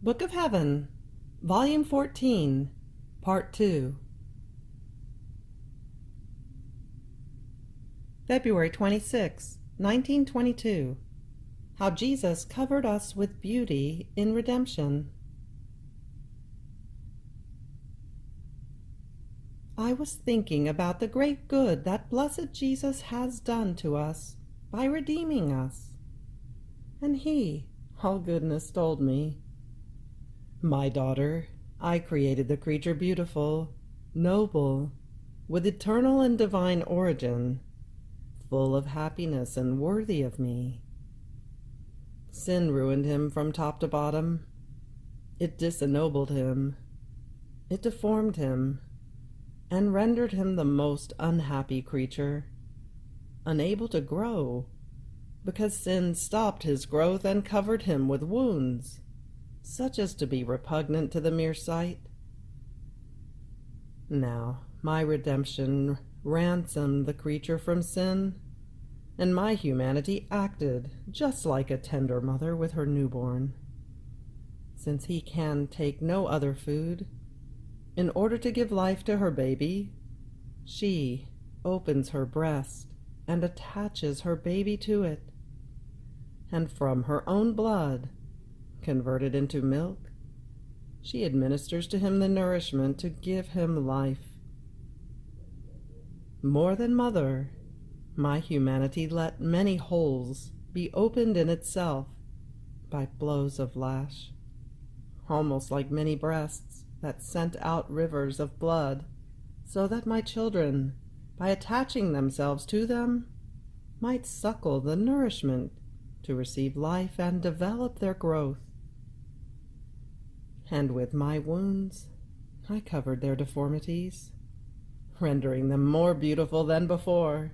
Book of Heaven, Volume 14, Part 2. February 26, 1922. How Jesus covered us with beauty in redemption. I was thinking about the great good that blessed Jesus has done to us by redeeming us. And he, all goodness, told me, "My daughter, I created the creature beautiful, noble, with eternal and divine origin, full of happiness and worthy of me. Sin ruined him from top to bottom. It disennobled him. It deformed him, and rendered him the most unhappy creature, unable to grow, because sin stopped his growth and covered him with wounds, such as to be repugnant to the mere sight. Now my redemption ransomed the creature from sin, and my humanity acted just like a tender mother with her newborn. Since he can take no other food, in order to give life to her baby, she opens her breast and attaches her baby to it, and from her own blood, converted into milk, she administers to him the nourishment to give him life. More than mother, my humanity let many holes be opened in itself by blows of lash, almost like many breasts that sent out rivers of blood, so that my children, by attaching themselves to them, might suckle the nourishment to receive life and develop their growth. And with my wounds, I covered their deformities, rendering them more beautiful than before.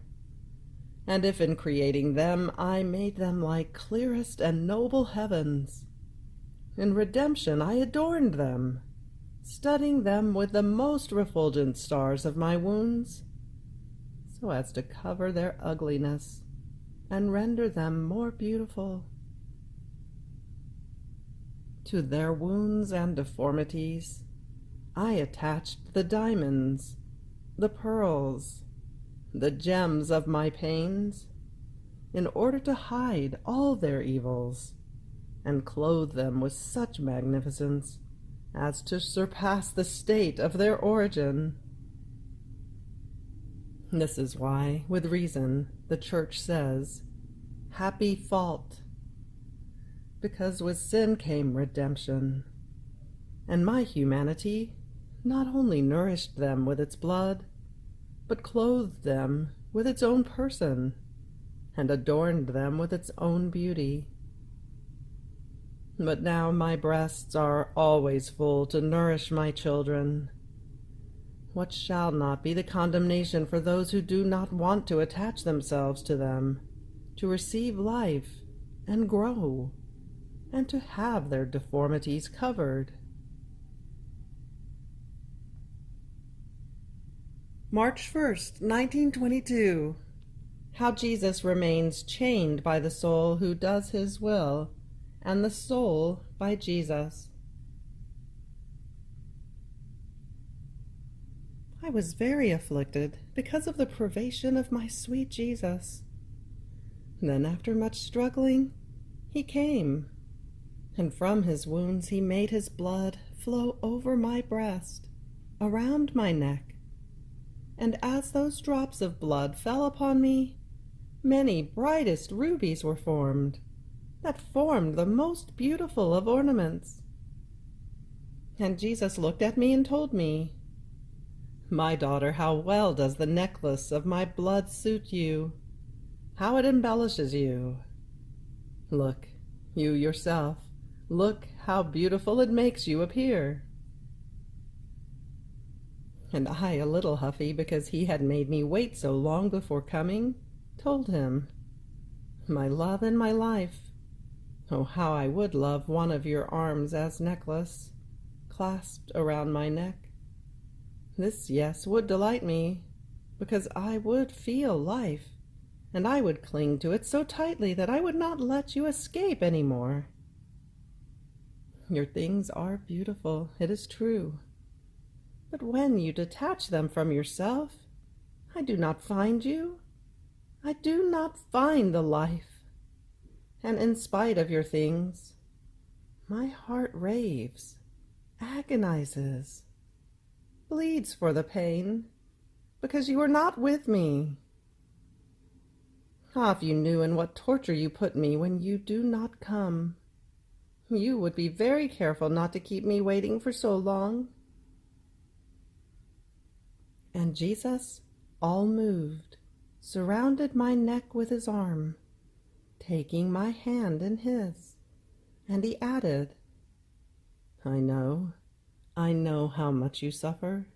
And if in creating them I made them like clearest and noble heavens, in redemption I adorned them, studding them with the most refulgent stars of my wounds, so as to cover their ugliness and render them more beautiful. To their wounds and deformities I attached the diamonds, the pearls, the gems of my pains, in order to hide all their evils, and clothe them with such magnificence as to surpass the state of their origin. This is why, with reason, the Church says, "Happy fault," because with sin came redemption, and my humanity not only nourished them with its blood, but clothed them with its own person, and adorned them with its own beauty. But now my breasts are always full to nourish my children. What shall not be the condemnation for those who do not want to attach themselves to them, to receive life and grow, and to have their deformities covered? March 1st, 1922. How Jesus remains chained by the soul who does his will, and the soul by Jesus. I was very afflicted because of the privation of my sweet Jesus. Then, after much struggling, he came, and from his wounds he made his blood flow over my breast, around my neck. And as those drops of blood fell upon me, many brightest rubies were formed, that formed the most beautiful of ornaments. And Jesus looked at me and told me, "My daughter, how well does the necklace of my blood suit you, how it embellishes you. Look, you yourself, look how beautiful it makes you appear." And I, a little huffy because he had made me wait so long before coming, told him, "My love and my life, oh, how I would love one of your arms as necklace, clasped around my neck. This, yes, would delight me, because I would feel life, and I would cling to it so tightly that I would not let you escape any more." Your things are beautiful, it is true. But when you detach them from yourself, I do not find you. I do not find the life. And in spite of your things, my heart raves, agonizes, bleeds for the pain, because you are not with me. Ah, if you knew in what torture you put me when you do not come, you would be very careful not to keep me waiting for so long. And Jesus, all moved, surrounded my neck with his arm, taking my hand in his, and he added, I know how much you suffer,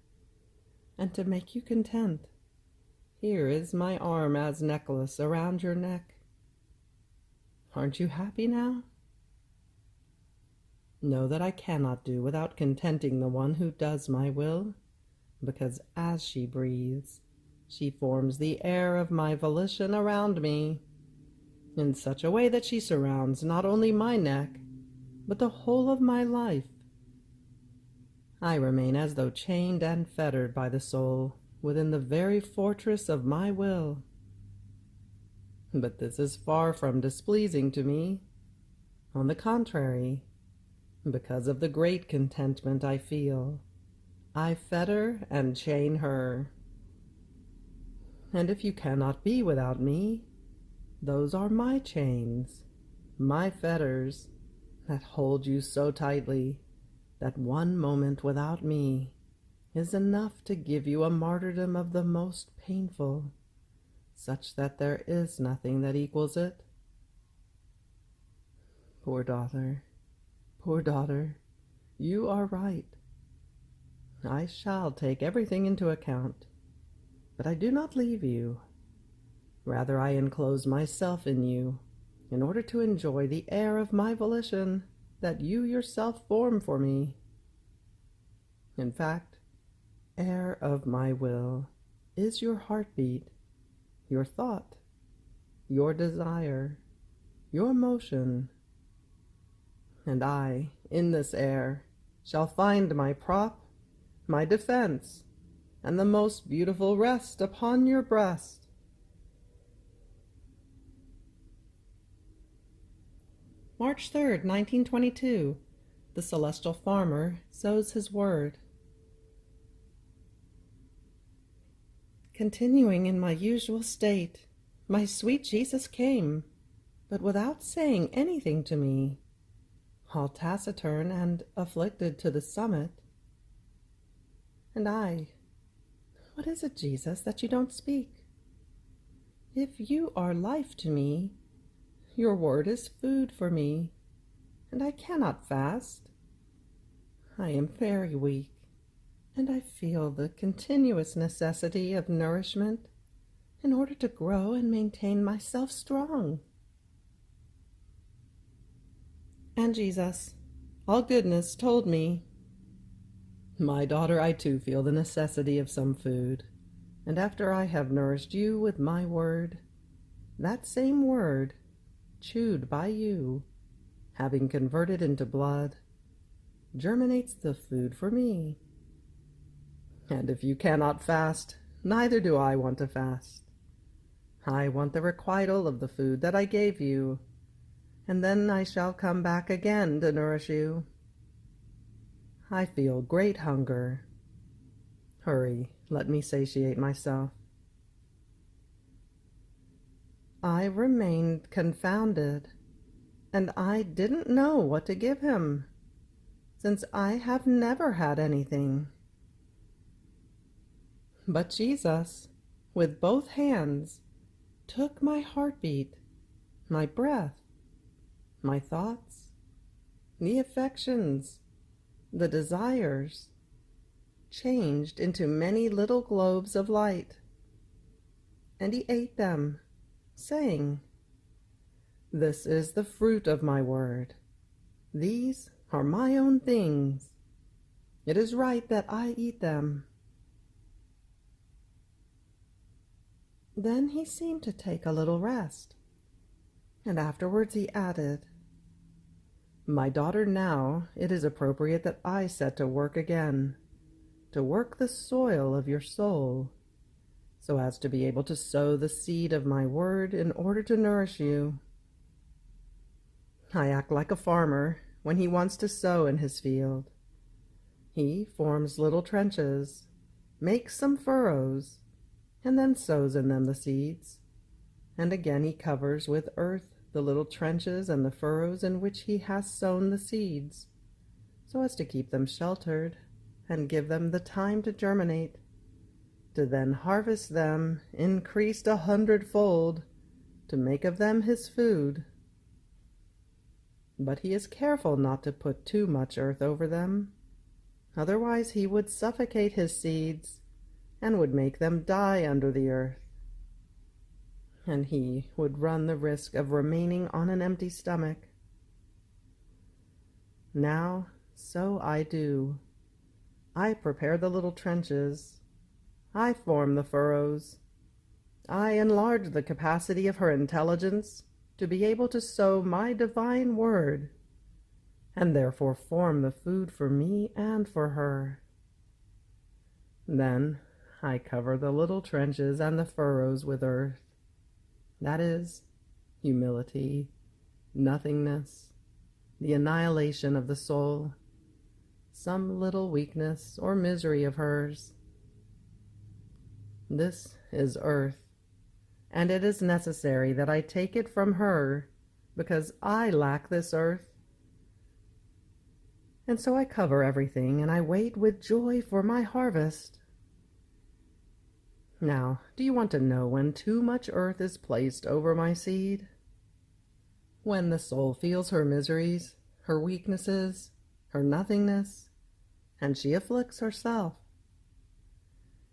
and to make you content, here is my arm as necklace around your neck. Aren't you happy now? Know that I cannot do without contenting the one who does my will, because as she breathes, she forms the air of my volition around me, in such a way that she surrounds not only my neck, but the whole of my life. I remain as though chained and fettered by the soul within the very fortress of my will. But this is far from displeasing to me. On the contrary, because of the great contentment I feel, I fetter and chain her. And if you cannot be without me, those are my chains, my fetters, that hold you so tightly that one moment without me is enough to give you a martyrdom of the most painful, such that there is nothing that equals it. Poor daughter, you are right. I shall take everything into account, but I do not leave you. Rather, I enclose myself in you, in order to enjoy the air of my volition that you yourself form for me. In fact, air of my will is your heartbeat, your thought, your desire, your motion. And I, in this air, shall find my prop, my defense, and the most beautiful rest upon your breast. March 3rd, 1922. The celestial farmer sows his word. Continuing in my usual state, my sweet Jesus came, but without saying anything to me, all taciturn and afflicted to the summit. And I, what is it, Jesus, that you don't speak? If you are life to me, your word is food for me, and I cannot fast. I am very weak, and I feel the continuous necessity of nourishment in order to grow and maintain myself strong. And Jesus, all goodness, told me, my daughter, I too feel the necessity of some food, and after I have nourished you with my word, that same word, chewed by you, having converted into blood, germinates the food for me. And if you cannot fast, neither do I want to fast. I want the requital of the food that I gave you, and then I shall come back again to nourish you. I feel great hunger. Hurry, let me satiate myself. I remained confounded, and I didn't know what to give him, since I have never had anything. But Jesus, with both hands, took my heartbeat, my breath, my thoughts, the affections, the desires, changed into many little globes of light, and he ate them, saying, "This is the fruit of my word. These are my own things. It is right that I eat them." Then he seemed to take a little rest, and afterwards he added, My daughter, now it is appropriate that I set to work again, to work the soil of your soul, so as to be able to sow the seed of my word in order to nourish you. I act like a farmer when he wants to sow in his field. He forms little trenches, makes some furrows, and then sows in them the seeds. And again he covers with earth the little trenches and the furrows in which he has sown the seeds, so as to keep them sheltered and give them the time to germinate, to then harvest them increased 100-fold, to make of them his food. But he is careful not to put too much earth over them, otherwise he would suffocate his seeds and would make them die under the earth, and he would run the risk of remaining on an empty stomach. Now, so I do. I prepare the little trenches. I form the furrows. I enlarge the capacity of her intelligence to be able to sow my divine word, and therefore form the food for me and for her. Then I cover the little trenches and the furrows with earth. That is, humility, nothingness, the annihilation of the soul, some little weakness or misery of hers. This is earth, and it is necessary that I take it from her, because I lack this earth. And so I cover everything, and I wait with joy for my harvest. Now, do you want to know when too much earth is placed over my seed? When the soul feels her miseries, her weaknesses, her nothingness, and she afflicts herself.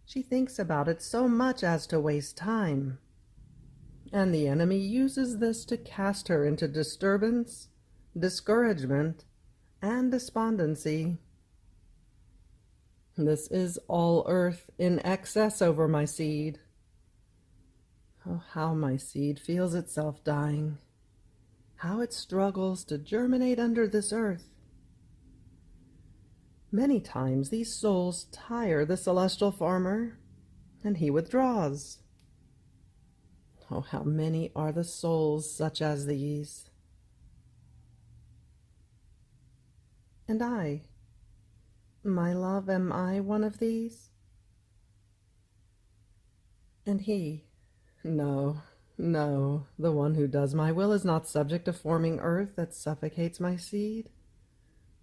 She thinks about it so much as to waste time, and the enemy uses this to cast her into disturbance, discouragement, and despondency. This is all earth in excess over my seed. Oh, how my seed feels itself dying, how it struggles to germinate under this earth. Many times these souls tire the celestial farmer, and he withdraws. Oh, how many are the souls such as these! And I, my love, am I one of these? And he, no, no, the one who does my will is not subject to forming earth that suffocates my seed.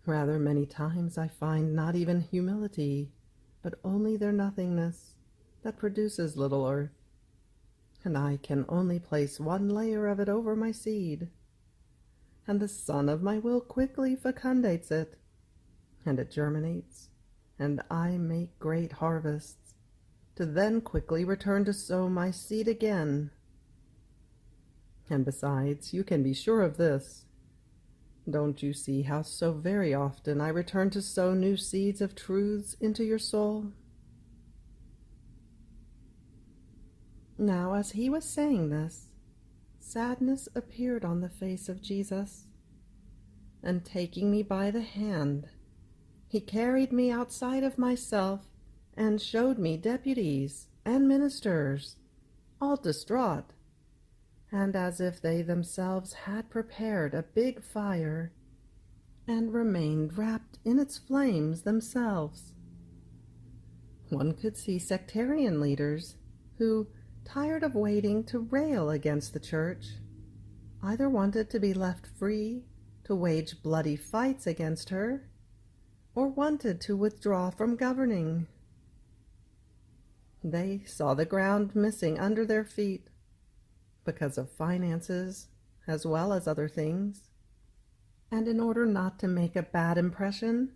Rather, many times I find not even humility, but only their nothingness, that produces little earth, and I can only place one layer of it over my seed, and the son of my will quickly fecundates it, and it germinates, and I make great harvests, to then quickly return to sow my seed again. And besides, you can be sure of this. Don't you see how so very often I return to sow new seeds of truths into your soul? Now, as he was saying this, sadness appeared on the face of Jesus, and taking me by the hand, he carried me outside of myself and showed me deputies and ministers, all distraught, and as if they themselves had prepared a big fire and remained wrapped in its flames themselves. One could see sectarian leaders who, tired of waiting to rail against the church, either wanted to be left free to wage bloody fights against her, or wanted to withdraw from governing. They saw the ground missing under their feet, because of finances as well as other things, and in order not to make a bad impression,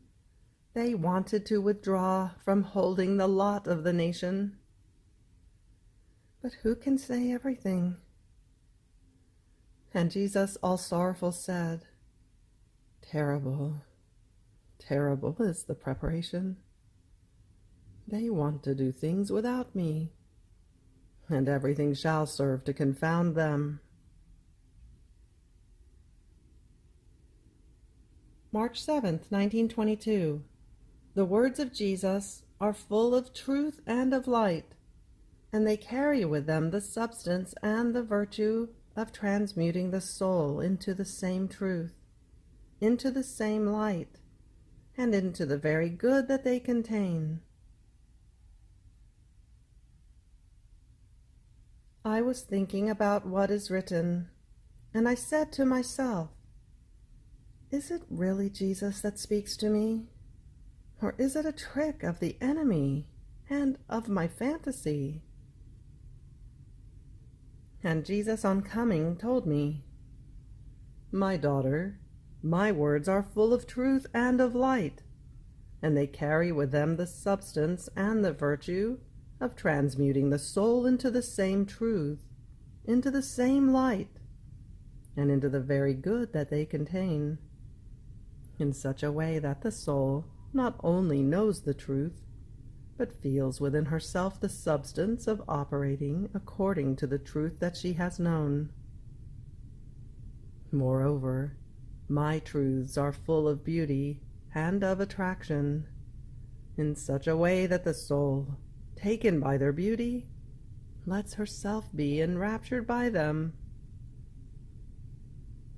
they wanted to withdraw from holding the lot of the nation. But who can say everything? And Jesus, all sorrowful, said, "Terrible, terrible is the preparation. They want to do things without me, and everything shall serve to confound them." March 7th, 1922. The words of Jesus are full of truth and of light, and they carry with them the substance and the virtue of transmuting the soul into the same truth, into the same light, and into the very good that they contain. I was thinking about what is written, and I said to myself, is it really Jesus that speaks to me? Or is it a trick of the enemy and of my fantasy? And Jesus on coming told me, my daughter, my words are full of truth and of light, and they carry with them the substance and the virtue of transmuting the soul into the same truth, into the same light, and into the very good that they contain, in such a way that the soul not only knows the truth, but feels within herself the substance of operating according to the truth that she has known. Moreover, my truths are full of beauty and of attraction, in such a way that the soul, taken by their beauty, lets herself be enraptured by them.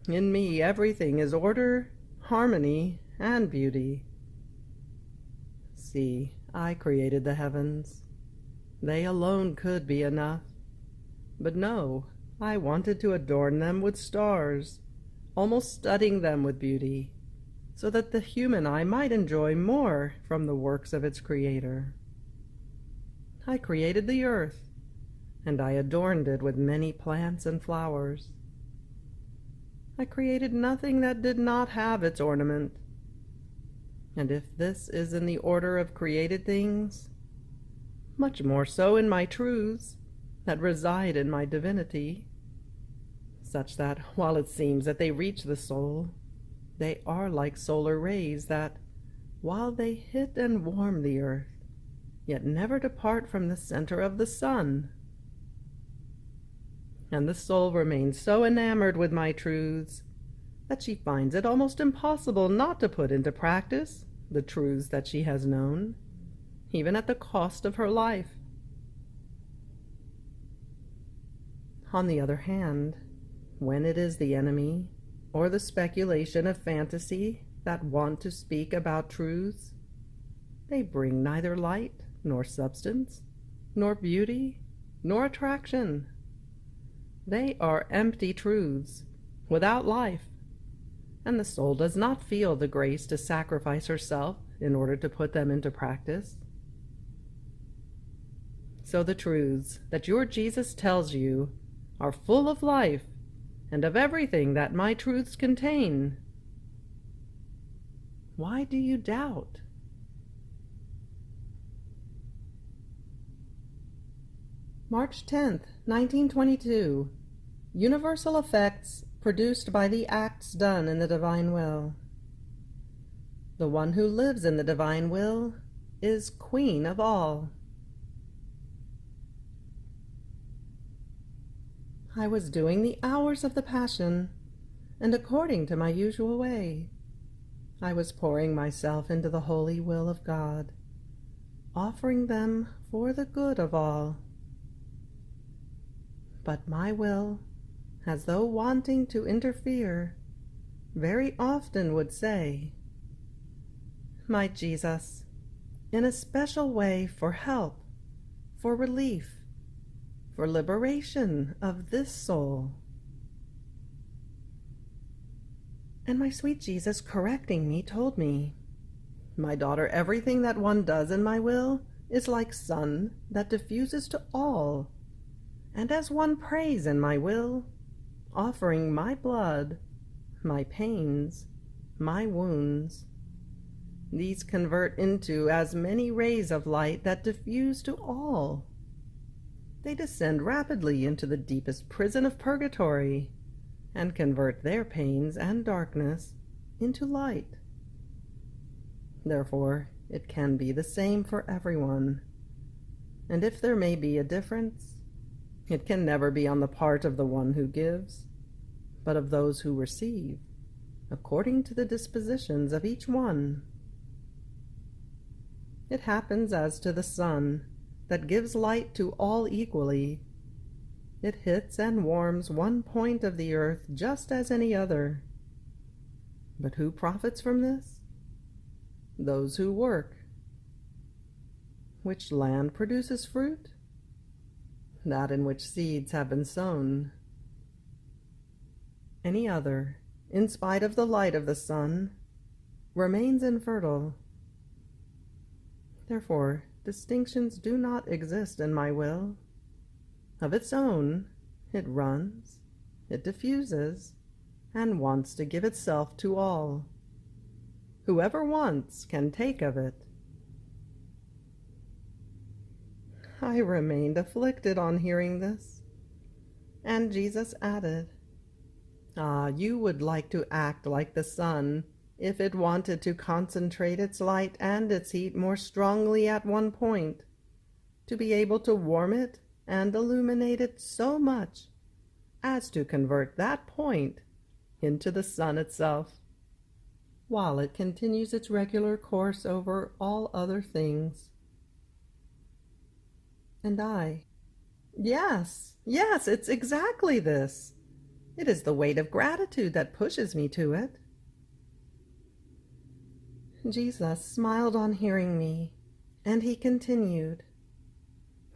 In me everything is order, harmony, and beauty. See, I created the heavens. They alone could be enough. But no, I wanted to adorn them with stars, almost studding them with beauty, so that the human eye might enjoy more from the works of its creator. I created the earth, and I adorned it with many plants and flowers. I created nothing that did not have its ornament. And if this is in the order of created things, much more so in my truths that reside in my divinity, such that while it seems that they reach the soul, they are like solar rays that, while they hit and warm the earth, yet never depart from the center of the sun. And the soul remains so enamored with my truths that she finds it almost impossible not to put into practice the truths that she has known, even at the cost of her life. On the other hand, when it is the enemy or the speculation of fantasy that want to speak about truths, they bring neither light nor substance, nor beauty, nor attraction. They are empty truths, without life, and the soul does not feel the grace to sacrifice herself in order to put them into practice. So the truths that your Jesus tells you are full of life and of everything that my truths contain. Why do you doubt? March 10th, 1922. Universal effects produced by the acts done in the divine will. The one who lives in the divine will is queen of all. I was doing the hours of the Passion, and according to my usual way, I was pouring myself into the holy will of God, offering them for the good of all. But my will, as though wanting to interfere, very often would say, my Jesus, in a special way for help, for relief, for liberation of this soul. And my sweet Jesus, correcting me, told me, my daughter, everything that one does in my will is like sun that diffuses to all. And as one prays in my will, offering my blood, my pains, my wounds, these convert into as many rays of light that diffuse to all. They descend rapidly into the deepest prison of purgatory, and convert their pains and darkness into light. Therefore, it can be the same for everyone, and if there may be a difference, it can never be on the part of the one who gives, but of those who receive, according to the dispositions of each one. It happens as to the sun, that gives light to all equally. It hits and warms one point of the earth just as any other. But who profits from this? Those who work. Which land produces fruit? That in which seeds have been sown. Any other, in spite of the light of the sun, remains infertile. Therefore, distinctions do not exist in my will. Of its own, it runs, it diffuses, and wants to give itself to all. Whoever wants can take of it. I remained afflicted on hearing this, and Jesus added, "Ah, you would like to act like the sun, if it wanted to concentrate its light and its heat more strongly at one point, to be able to warm it and illuminate it so much as to convert that point into the sun itself, while it continues its regular course over all other things." And I, yes, it's exactly this. It is the weight of gratitude that pushes me to it. Jesus smiled on hearing me, and he continued,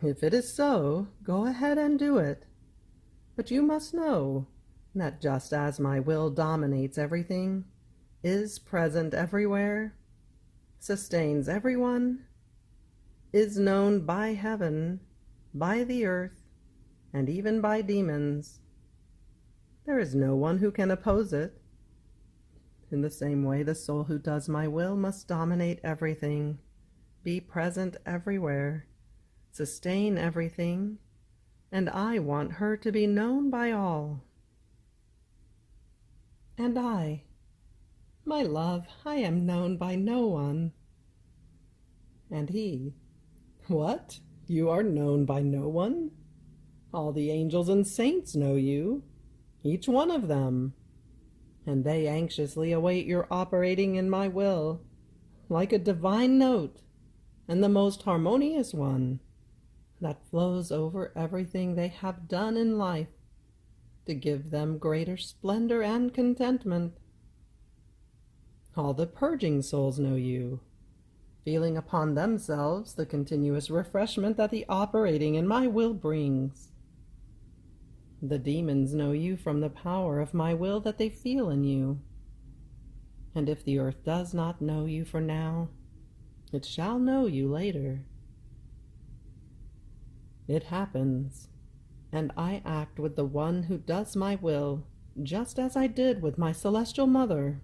"If it is so, go ahead and do it. But you must know that just as my will dominates everything, is present everywhere, sustains everyone, is known by heaven, by the earth, and even by demons, there is no one who can oppose it. In the same way, the soul who does my will must dominate everything, be present everywhere, sustain everything, and I want her to be known by all." And I, "My love, I am known by no one." And he, "What? You are known by no one? All the angels and saints know you, each one of them, and they anxiously await your operating in my will, like a divine note, and the most harmonious one, that flows over everything they have done in life, to give them greater splendor and contentment. All the purging souls know you, feeling upon themselves the continuous refreshment that the operating in my will brings. The demons know you from the power of my will that they feel in you. And if the earth does not know you for now, it shall know you later. It happens, and I act with the one who does my will, just as I did with my celestial mother.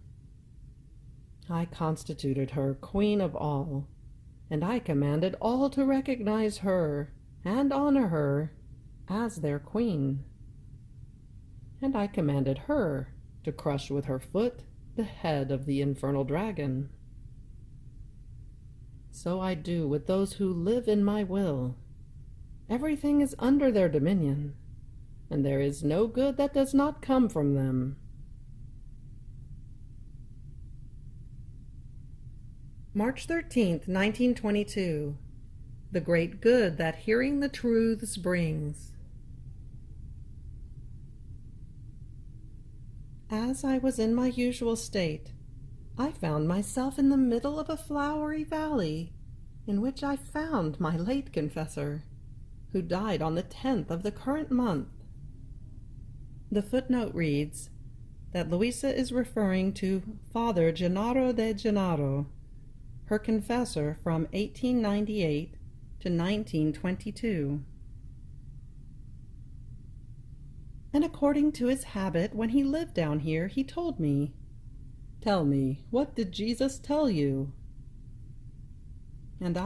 I constituted her queen of all, and I commanded all to recognize her and honor her as their queen. And I commanded her to crush with her foot the head of the infernal dragon. So I do with those who live in my will. Everything is under their dominion, and there is no good that does not come from them. March 13th, 1922. The great good that hearing the truths brings. As I was in my usual state, I found myself in the middle of a flowery valley, in which I found my late confessor, who died on the 10th of the current month. The footnote reads that Luisa is referring to Father Gennaro de Gennaro, her confessor from 1898 to 1922. And according to his habit, when he lived down here, he told me, "Tell me, what did Jesus tell you?" And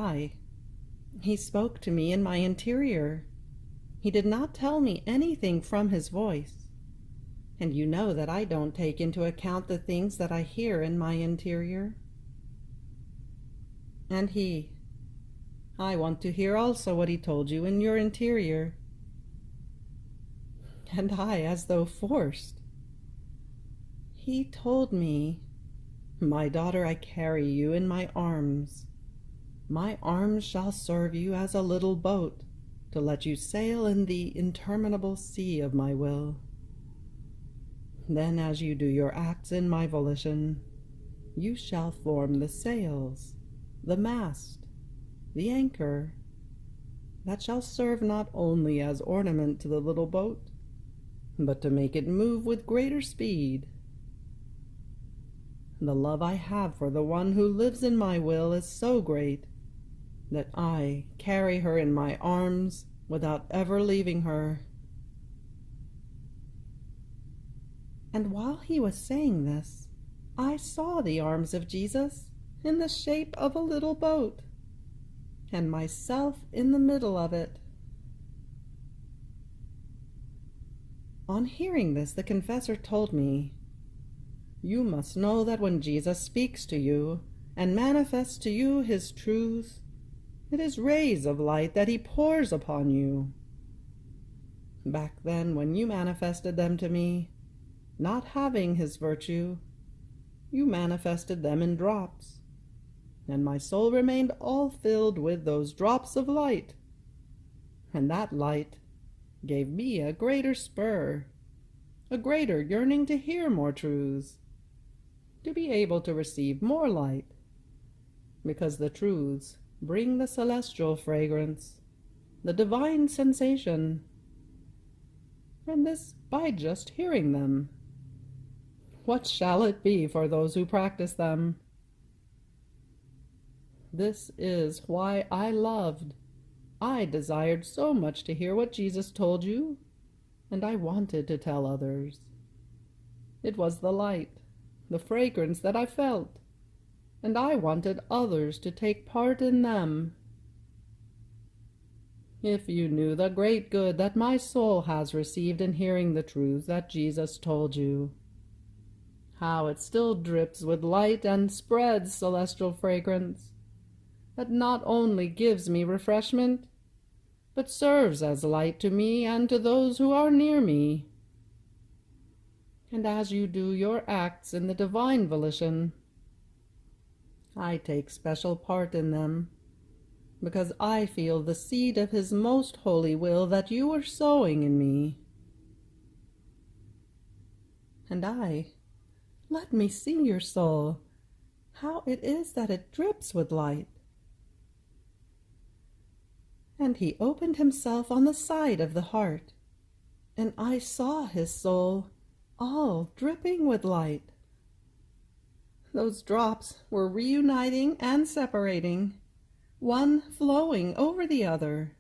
he spoke to me in my interior. He did not tell me anything from his voice. And you know that I don't take into account the things that I hear in my interior. And I want to hear also what he told you in your interior. And I, as though forced. He told me, "My daughter, I carry you in my arms. My arms shall serve you as a little boat to let you sail in the interminable sea of my will. Then as you do your acts in my volition, you shall form the sails, the mast, the anchor, that shall serve not only as ornament to the little boat, but to make it move with greater speed. The love I have for the one who lives in my will is so great that I carry her in my arms without ever leaving her." And while he was saying this, I saw the arms of Jesus in the shape of a little boat, and myself in the middle of it. On hearing this, the confessor told me, "You must know that when Jesus speaks to you and manifests to you his truth, it is rays of light that he pours upon you. Back then, when you manifested them to me, not having his virtue, you manifested them in drops, and my soul remained all filled with those drops of light, and that light gave me a greater spur, a greater yearning to hear more truths, to be able to receive more light, because the truths bring the celestial fragrance, the divine sensation, and this by just hearing them. What shall it be for those who practice them? This is why I desired so much to hear what Jesus told you, and I wanted to tell others. It was the light, the fragrance that I felt, and I wanted others to take part in them. If you knew the great good that my soul has received in hearing the truths that Jesus told you, how it still drips with light and spreads celestial fragrance, that not only gives me refreshment, but serves as light to me and to those who are near me. And as you do your acts in the divine volition, I take special part in them, because I feel the seed of his most holy will that you are sowing in me. And let me see your soul, how it is that it drips with light." And he opened himself on the side of the heart, and I saw his soul all dripping with light. Those drops were reuniting and separating, one flowing over the other.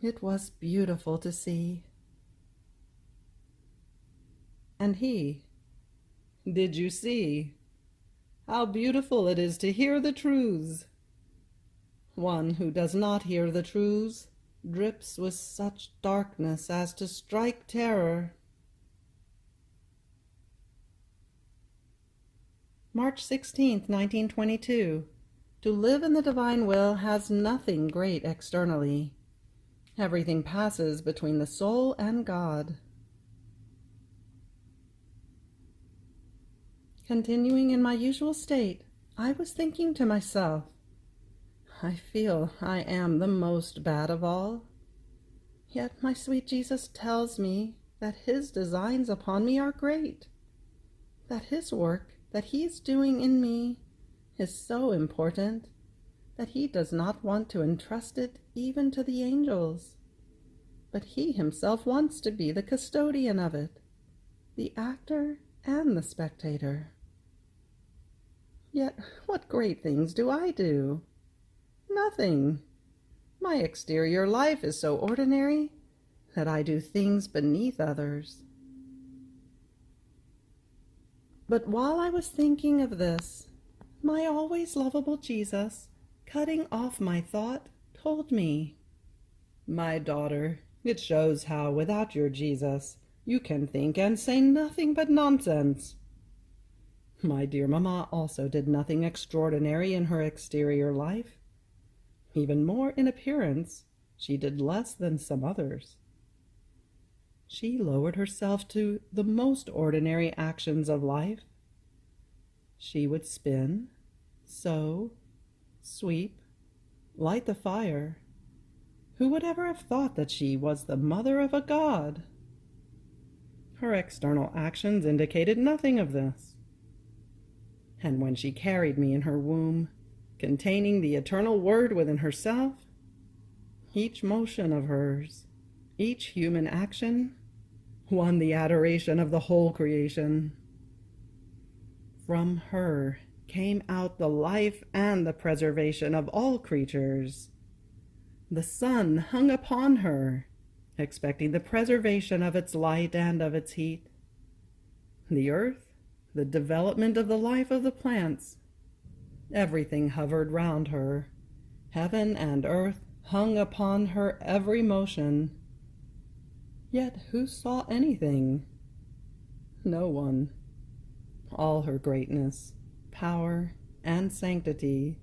It was beautiful to see. And did you see? How beautiful it is to hear the truths. One who does not hear the truths drips with such darkness as to strike terror. March 16th, 1922. To live in the divine will has nothing great externally. Everything passes between the soul and God. Continuing in my usual state, I was thinking to myself, I feel I am the most bad of all. Yet my sweet Jesus tells me that his designs upon me are great, that his work that he is doing in me is so important that he does not want to entrust it even to the angels, but he himself wants to be the custodian of it, the actor and the spectator. Yet what great things do I do? Nothing. My exterior life is so ordinary that I do things beneath others. But while I was thinking of this, my always lovable Jesus, cutting off my thought, told me, "My daughter, it shows how without your Jesus you can think and say nothing but nonsense. My dear mamma also did nothing extraordinary in her exterior life. Even more in appearance, she did less than some others. she lowered herself to the most ordinary actions of life. She would spin, sew, sweep, light the fire. Who would ever have thought that she was the mother of a god? Her external actions indicated nothing of this. And when she carried me in her womb, containing the eternal Word within herself, each motion of hers, each human action, won the adoration of the whole creation. From her came out the life and the preservation of all creatures. The sun hung upon her, expecting the preservation of its light and of its heat. The earth, the development of the life of the plants, everything hovered round her. Heaven and earth hung upon her every motion. Yet who saw anything? No one. All her greatness, power, and sanctity,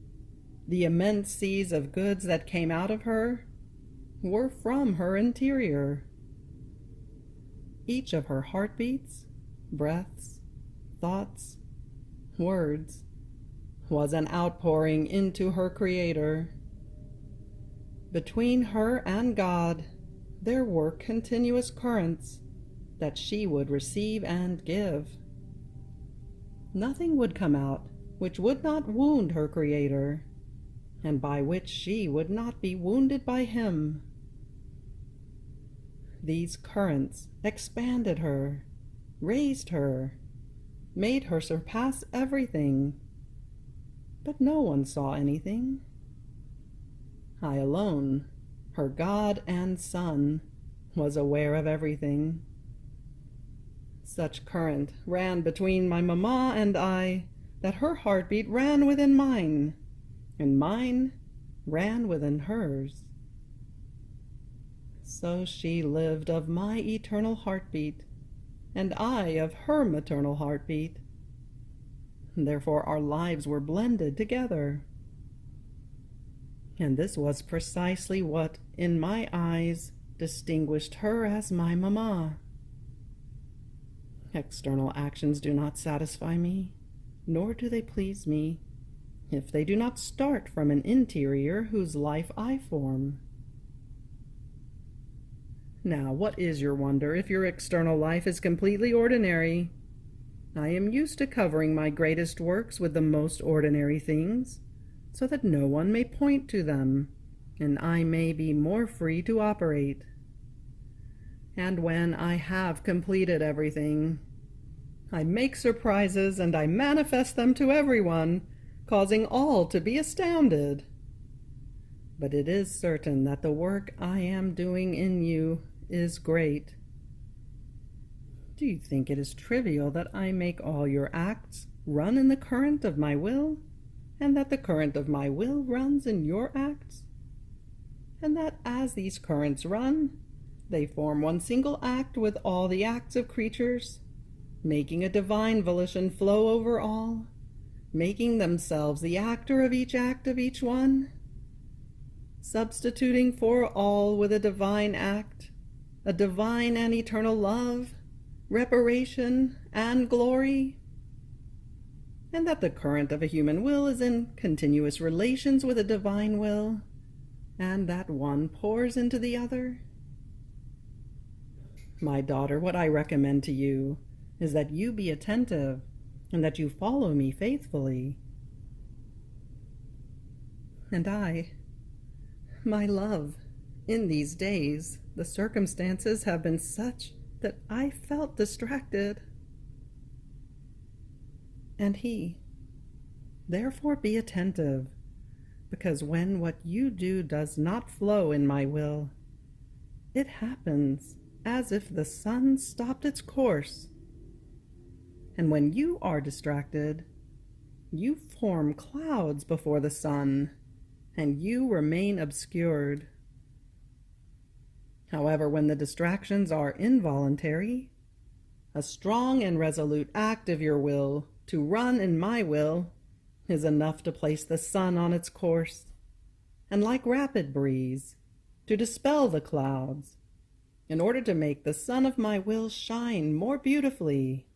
the immense seas of goods that came out of her, were from her interior. Each of her heartbeats, breaths, thoughts, words, was an outpouring into her Creator. Between her and God, there were continuous currents that she would receive and give. Nothing would come out which would not wound her Creator, and by which she would not be wounded by Him. These currents expanded her, raised her, made her surpass everything, but no one saw anything. I alone, her God and Son, was aware of everything. Such current ran between my mamma and I that her heartbeat ran within mine, and mine ran within hers. So she lived of my eternal heartbeat, and I of her maternal heartbeat. Therefore our lives were blended together. And this was precisely what, in my eyes, distinguished her as my mamma. External actions do not satisfy me, nor do they please me, if they do not start from an interior whose life I form. Now, what is your wonder if your external life is completely ordinary? I am used to covering my greatest works with the most ordinary things, so that no one may point to them, and I may be more free to operate. And when I have completed everything, I make surprises and I manifest them to everyone, causing all to be astounded. But it is certain that the work I am doing in you is great. Do you think it is trivial that I make all your acts run in the current of my will, and that the current of my will runs in your acts? And that as these currents run, they form one single act with all the acts of creatures, making a divine volition flow over all, making themselves the actor of each act of each one, substituting for all with a divine act, a divine and eternal love, reparation, and glory? And that the current of a human will is in continuous relations with a divine will, and that one pours into the other? My daughter, what I recommend to you is that you be attentive, and that you follow me faithfully. And I, my love, in these days, the circumstances have been such that I felt distracted. And he, therefore be attentive, because when what you do does not flow in my will, it happens as if the sun stopped its course. And when you are distracted, you form clouds before the sun, and you remain obscured. However, when the distractions are involuntary, a strong and resolute act of your will to run in my will is enough to place the sun on its course, and like rapid breeze, to dispel the clouds, in order to make the sun of my will shine more beautifully.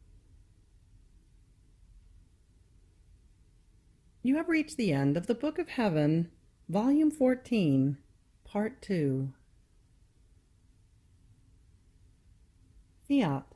You have reached the end of the Book of Heaven, Volume 14, Part 2. Fiat.